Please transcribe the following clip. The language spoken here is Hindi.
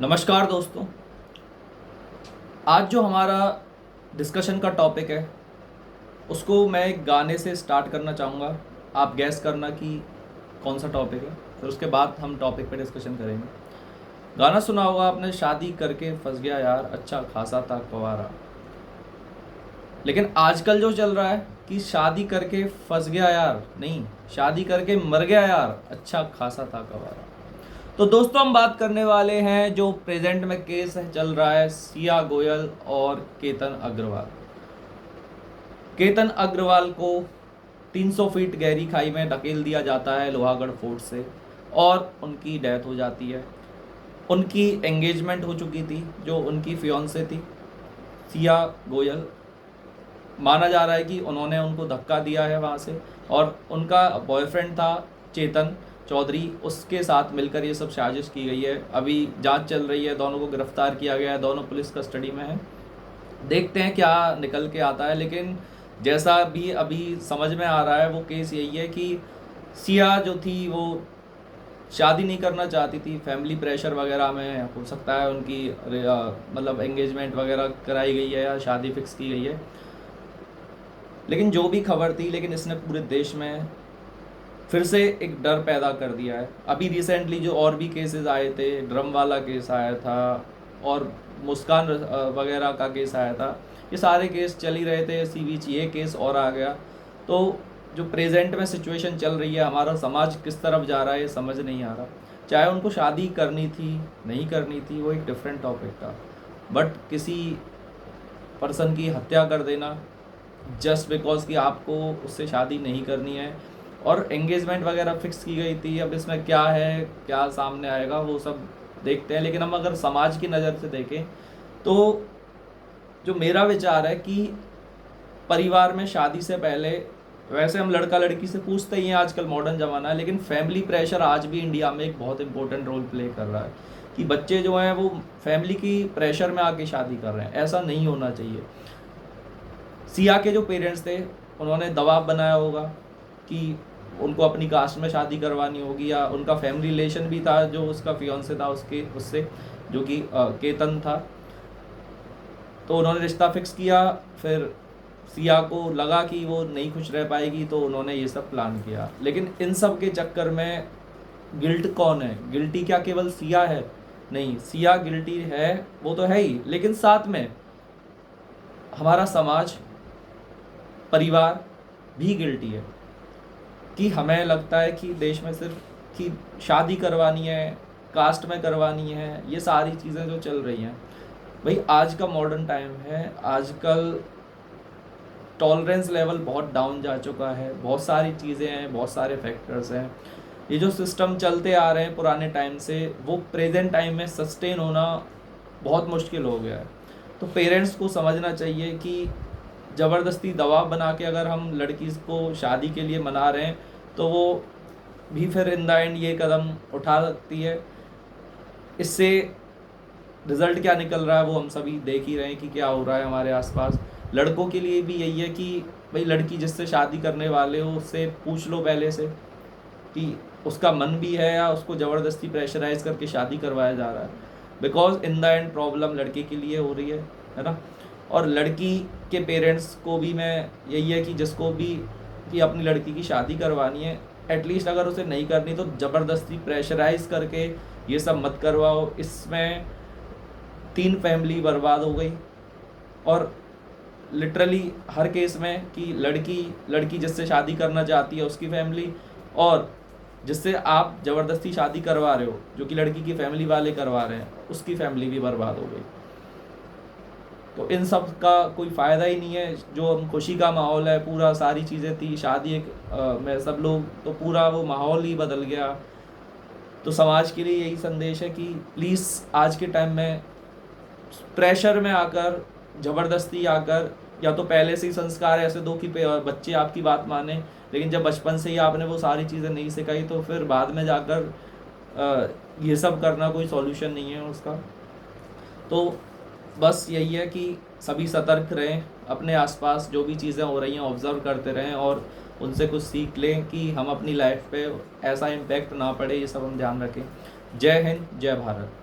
नमस्कार दोस्तों। आज जो हमारा डिस्कशन का टॉपिक है उसको मैं एक गाने से स्टार्ट करना चाहूँगा। आप गैस करना कि कौन सा टॉपिक है, फिर उसके बाद हम टॉपिक पे डिस्कशन करेंगे। गाना सुना होगा आपने, शादी करके फंस गया यार, अच्छा खासा था कुंवारा। लेकिन आजकल जो चल रहा है कि शादी करके फंस गया यार नहीं, शादी करके मर गया यार, अच्छा खासा था कुंवारा। तो दोस्तों हम बात करने वाले हैं जो प्रेजेंट में केस है चल रहा है सिया गोयल और केतन अग्रवाल। केतन अग्रवाल को 300 फीट गहरी खाई में धकेल दिया जाता है लोहागढ़ फोर्ट से और उनकी डेथ हो जाती है। उनकी एंगेजमेंट हो चुकी थी, जो उनकी फियोंसे थी सिया गोयल। माना जा रहा है कि उन्होंने उनको धक्का दिया है वहाँ से, और उनका बॉयफ्रेंड था चेतन चौधरी, उसके साथ मिलकर ये सब साजिश की गई है। अभी जांच चल रही है, दोनों को गिरफ्तार किया गया है, दोनों पुलिस कस्टडी में है। देखते हैं क्या निकल के आता है। लेकिन जैसा भी अभी समझ में आ रहा है वो केस यही है कि सिया जो थी वो शादी नहीं करना चाहती थी, फैमिली प्रेशर वगैरह में हो सकता है उनकी मतलब एंगेजमेंट वगैरह कराई गई है या शादी फिक्स की गई है। लेकिन जो भी खबर थी, लेकिन इसने पूरे देश में फिर से एक डर पैदा कर दिया है। अभी रिसेंटली जो और भी केसेस आए थे, ड्रम वाला केस आया था और मुस्कान वगैरह का केस आया था, ये सारे केस चल ही रहे थे, इसी बीच ये केस और आ गया। तो जो प्रेजेंट में सिचुएशन चल रही है, हमारा समाज किस तरफ जा रहा है ये समझ नहीं आ रहा। चाहे उनको शादी करनी थी नहीं करनी थी वो एक डिफरेंट टॉपिक था, बट किसी पर्सन की हत्या कर देना जस्ट बिकॉज कि आपको उससे शादी नहीं करनी है, और एंगेजमेंट वगैरह फिक्स की गई थी। अब इसमें क्या है, क्या सामने आएगा वो सब देखते हैं। लेकिन हम अगर समाज की नज़र से देखें तो जो मेरा विचार है कि परिवार में शादी से पहले, वैसे हम लड़का लड़की से पूछते ही हैं आजकल, मॉडर्न ज़माना है, लेकिन फैमिली प्रेशर आज भी इंडिया में एक बहुत इंपॉर्टेंट रोल प्ले कर रहा है कि बच्चे जो हैं वो फैमिली की प्रेशर में आके शादी कर रहे हैं। ऐसा नहीं होना चाहिए। सिया के जो पेरेंट्स थे उन्होंने दबाव बनाया होगा कि उनको अपनी कास्ट में शादी करवानी होगी, या उनका फैमिली रिलेशन भी था जो उसका फियोंसे था उससे जो कि केतन था। तो उन्होंने रिश्ता फिक्स किया, फिर सिया को लगा कि वो नहीं खुश रह पाएगी तो उन्होंने ये सब प्लान किया। लेकिन इन सब के चक्कर में गिल्ट कौन है? गिल्टी क्या केवल सिया है? नहीं, सिया गिल्टी है, वो तो है ही, लेकिन साथ में हमारा समाज, परिवार भी गिल्टी है कि हमें लगता है कि देश में सिर्फ कि शादी करवानी है, कास्ट में करवानी है, ये सारी चीज़ें जो चल रही हैं। भाई आज का मॉडर्न टाइम है, आजकल टॉलरेंस लेवल बहुत डाउन जा चुका है, बहुत सारी चीज़ें हैं, बहुत सारे फैक्टर्स हैं। ये जो सिस्टम चलते आ रहे हैं पुराने टाइम से, वो प्रेजेंट टाइम में सस्टेन होना बहुत मुश्किल हो गया है। तो पेरेंट्स को समझना चाहिए कि ज़बरदस्ती दबाव बना के अगर हम लड़की को शादी के लिए मना रहे हैं तो वो भी फिर इन द एंड ये कदम उठा सकती है। इससे रिज़ल्ट क्या निकल रहा है वो हम सभी देख ही रहे हैं कि क्या हो रहा है हमारे आसपास। लड़कों के लिए भी यही है कि भाई लड़की जिससे शादी करने वाले हो उससे पूछ लो पहले से कि उसका मन भी है या उसको ज़बरदस्ती प्रेशराइज करके शादी करवाया जा रहा है। Because in the end problem लड़के के लिए हो रही है ना। और लड़की के पेरेंट्स को भी मैं यही है कि जिसको भी कि अपनी लड़की की शादी करवानी है, एटलीस्ट अगर उसे नहीं करनी तो ज़बरदस्ती प्रेशराइज करके ये सब मत करवाओ। इसमें 3 फैमिली बर्बाद हो गई, और लिटरली हर केस में कि लड़की जिससे शादी करना चाहती है उसकी फैमिली, और जिससे आप ज़बरदस्ती शादी करवा रहे हो जो कि लड़की की फैमिली वाले करवा रहे हैं, उसकी फैमिली भी बर्बाद हो गई। तो इन सब का कोई फ़ायदा ही नहीं है। जो खुशी का माहौल है, पूरा सारी चीज़ें थी, शादी एक में सब लोग, तो पूरा वो माहौल ही बदल गया। तो समाज के लिए यही संदेश है कि प्लीज़ आज के टाइम में प्रेशर में आकर, ज़बरदस्ती आकर, या तो पहले से ही संस्कार ऐसे दो कि बच्चे आपकी बात माने, लेकिन जब बचपन से ही आपने वो सारी चीज़ें नहीं सिखाई तो फिर बाद में जाकर ये सब करना कोई सॉल्यूशन नहीं है उसका। तो बस यही है कि सभी सतर्क रहें, अपने आसपास जो भी चीज़ें हो रही हैं ऑब्ज़र्व करते रहें और उनसे कुछ सीख लें कि हम अपनी लाइफ पे ऐसा इम्पैक्ट ना पड़े, ये सब हम ध्यान रखें। जय हिंद, जय भारत।